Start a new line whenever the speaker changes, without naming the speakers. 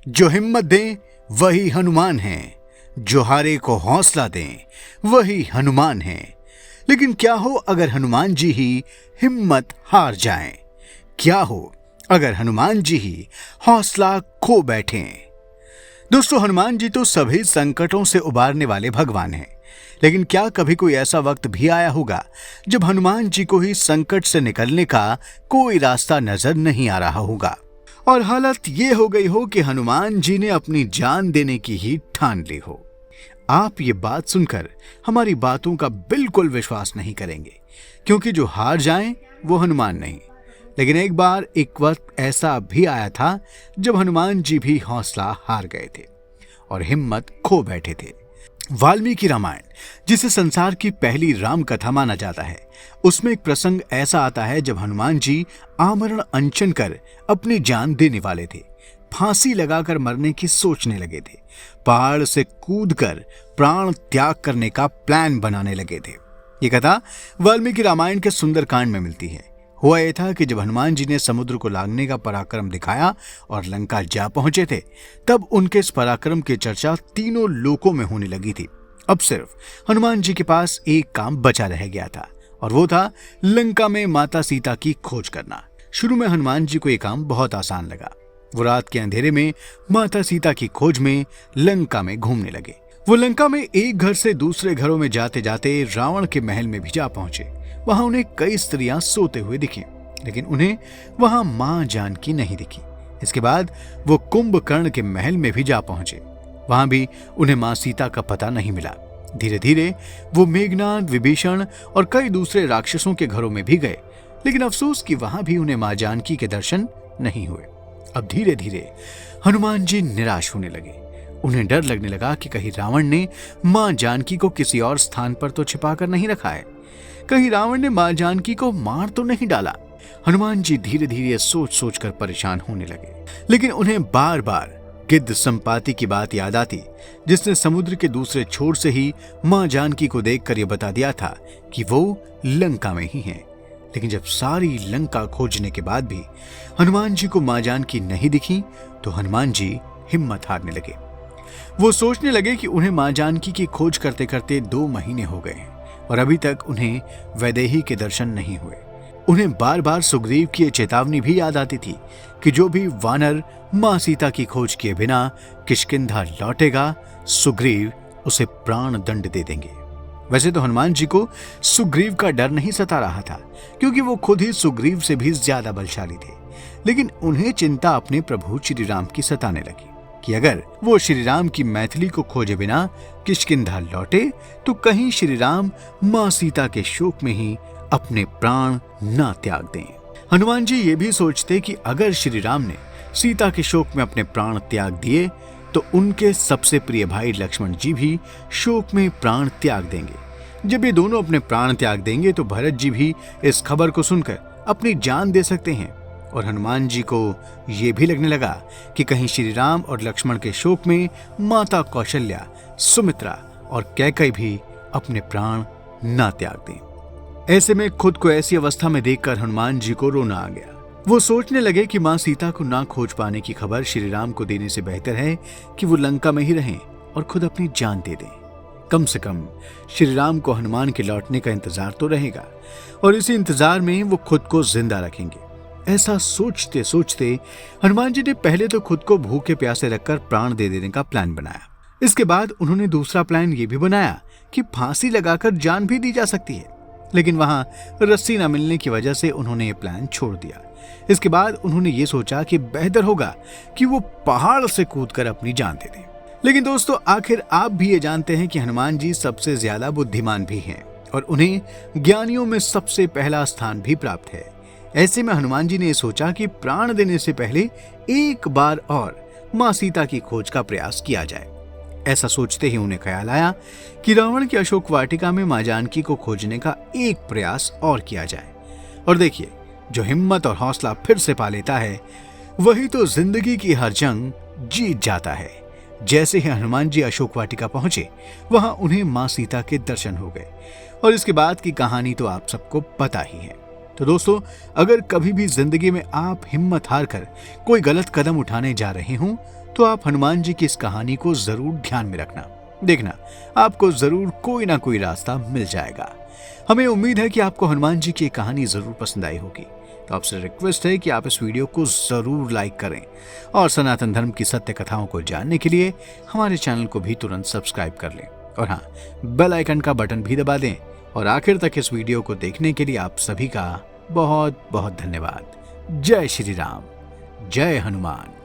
जो हिम्मत दें वही हनुमान हैं, जो हारे को हौसला दें वही हनुमान हैं। लेकिन क्या हो अगर हनुमान जी ही हिम्मत हार जाएं? क्या हो अगर हनुमान जी ही हौसला खो बैठें? दोस्तों, हनुमान जी तो सभी संकटों से उबारने वाले भगवान हैं, लेकिन क्या कभी कोई ऐसा वक्त भी आया होगा जब हनुमान जी को ही संकट से निकलने का कोई रास्ता नजर नहीं आ रहा होगा और हालत ये हो गई हो कि हनुमान जी ने अपनी जान देने की ही ठान ली हो? आप ये बात सुनकर हमारी बातों का बिल्कुल विश्वास नहीं करेंगे, क्योंकि जो हार जाएं वो हनुमान नहीं। लेकिन एक बार एक वक्त ऐसा भी आया था जब हनुमान जी भी हौसला हार गए थे और हिम्मत खो बैठे थे। वाल्मीकि रामायण, जिसे संसार की पहली राम कथा माना जाता है, उसमें एक प्रसंग ऐसा आता है जब हनुमान जी आमरण अनशन कर अपनी जान देने वाले थे, फांसी लगाकर मरने की सोचने लगे थे, पहाड़ से कूदकर प्राण त्याग करने का प्लान बनाने लगे थे। ये कथा वाल्मीकि रामायण के सुंदरकांड में मिलती है। हुआ यह था कि जब हनुमान जी ने समुद्र को लांघने का पराक्रम दिखाया और लंका जा पहुंचे थे, तब उनके इस पराक्रम की चर्चा तीनों लोकों में होने लगी थी। अब सिर्फ हनुमान जी के पास एक काम बचा रह गया था और वो था लंका में माता सीता की खोज करना। शुरू में हनुमान जी को यह काम बहुत आसान लगा। वो रात के अंधेरे में माता सीता की खोज में लंका में घूमने लगे। वो लंका में एक घर से दूसरे घरों में जाते जाते रावण के महल में भी जा पहुंचे। वहां उन्हें कई स्त्रियां सोते हुए दिखी, लेकिन उन्हें वहां मां जानकी नहीं दिखी। इसके बाद वो कुंभकर्ण के महल में भी जा पहुंचे। वहां भी उन्हें मां सीता का पता नहीं मिला। धीरे धीरे वो मेघनाद, विभीषण और कई दूसरे राक्षसों के घरों में भी गए, लेकिन अफसोस कि वहां भी उन्हें मां जानकी के दर्शन नहीं हुए। अब धीरे धीरे हनुमान जी निराश होने लगे। उन्हें डर लगने लगा कि कहीं रावण ने मां जानकी को किसी और स्थान पर तो छिपा कर नहीं रखा है, कहीं रावण ने मां जानकी को मार तो नहीं डाला। हनुमान जी धीरे धीरे सोच सोच कर परेशान होने लगे, लेकिन उन्हें बार बार गिद्ध संपाति की बात याद आती, जिसने समुद्र के दूसरे छोर से ही मां जानकी को देखकर यह बता दिया था कि वो लंका में ही हैं। लेकिन जब सारी लंका खोजने के बाद भी हनुमान जी को मां जानकी नहीं दिखी, तो हनुमान जी हिम्मत हारने लगे। वो सोचने लगे कि उन्हें मां जानकी की खोज करते करते 2 महीने हो गए और अभी तक उन्हें वैदेही के दर्शन नहीं हुए। उन्हें बार बार सुग्रीव की चेतावनी भी याद आती थी कि जो भी वानर मां सीता की खोज किए बिना किष्किंधा लौटेगा, सुग्रीव उसे प्राण दंड दे देंगे। वैसे तो हनुमान जी को सुग्रीव का डर नहीं सता रहा था, क्योंकि वो खुद ही सुग्रीव से भी ज्यादा बलशाली थे, लेकिन उन्हें चिंता अपने प्रभु श्री राम की सताने लगी कि अगर वो श्री राम की मैथिली को खोजे बिना किष्किंधा लौटे, तो कहीं श्री राम मां सीता के शोक में ही अपने प्राण न त्याग दें। हनुमान जी ये भी सोचते कि अगर श्री राम ने सीता के शोक में अपने प्राण त्याग दिए, तो उनके सबसे प्रिय भाई लक्ष्मण जी भी शोक में प्राण त्याग देंगे। जब ये दोनों अपने प्राण त्याग देंगे, तो भरत जी भी इस खबर को सुनकर अपनी जान दे सकते हैं। और हनुमान जी को यह भी लगने लगा कि कहीं श्री राम और लक्ष्मण के शोक में माता कौशल्या, सुमित्रा और कैकेयी भी अपने प्राण न त्याग दें। ऐसे में खुद को ऐसी अवस्था में देखकर हनुमान जी को रोना आ गया। वो सोचने लगे कि मां सीता को ना खोज पाने की खबर श्री राम को देने से बेहतर है कि वो लंका में ही रहें और खुद अपनी जान दे दें। कम से कम श्री राम को हनुमान के लौटने का इंतजार तो रहेगा और इसी इंतजार में वो खुद को जिंदा रखेंगे। ऐसा सोचते सोचते हनुमान जी ने पहले तो खुद को भूखे प्यासे रखकर प्राण दे देने का प्लान बनाया। इसके बाद उन्होंने दूसरा प्लान ये भी बनाया कि फांसी लगाकर जान भी दी जा सकती है, लेकिन वहां रस्सी न मिलने की वजह से उन्होंने ये प्लान छोड़ दिया। इसके बाद उन्होंने ये सोचा कि बेहतर होगा कि वो पहाड़ से कूदकर अपनी जान दे दें। लेकिन दोस्तों, आखिर आप भी ये जानते हैं कि हनुमान जी सबसे ज्यादा बुद्धिमान भी हैं और उन्हें ज्ञानियों में सबसे पहला स्थान भी प्राप्त है। ऐसे में हनुमान जी ने सोचा कि प्राण देने से पहले एक बार और मां सीता की खोज का प्रयास किया जाए। ऐसा सोचते ही उन्हें ख्याल आया कि रावण की अशोक वाटिका में मां जानकी को खोजने का एक प्रयास और किया जाए। और देखिए, जो हिम्मत और हौसला फिर से पा लेता है, वही तो जिंदगी की हर जंग जीत जाता है। जैसे ही हनुमान जी अशोक वाटिका पहुंचे, वहां उन्हें मां सीता के दर्शन हो गए और इसके बाद की कहानी तो आप सबको पता ही है। तो दोस्तों, अगर कभी भी जिंदगी में आप हिम्मत हार कर कोई गलत कदम उठाने जा रहे हों, तो आप हनुमान जी की इस कहानी को जरूर ध्यान में रखना। देखना, आपको जरूर कोई ना कोई रास्ता मिल जाएगा। हमें उम्मीद है कि आपको हनुमान जी की कहानी जरूर पसंद आई होगी। तो आपसे रिक्वेस्ट है कि आप इस वीडियो को जरूर लाइक करें और सनातन धर्म की सत्य कथाओं को जानने के लिए हमारे चैनल को भी तुरंत सब्सक्राइब कर लें। और हाँ, बेल आइकन का बटन भी दबा दें। और आखिर तक इस वीडियो को देखने के लिए आप सभी का बहुत बहुत धन्यवाद। जय श्री राम, जय हनुमान।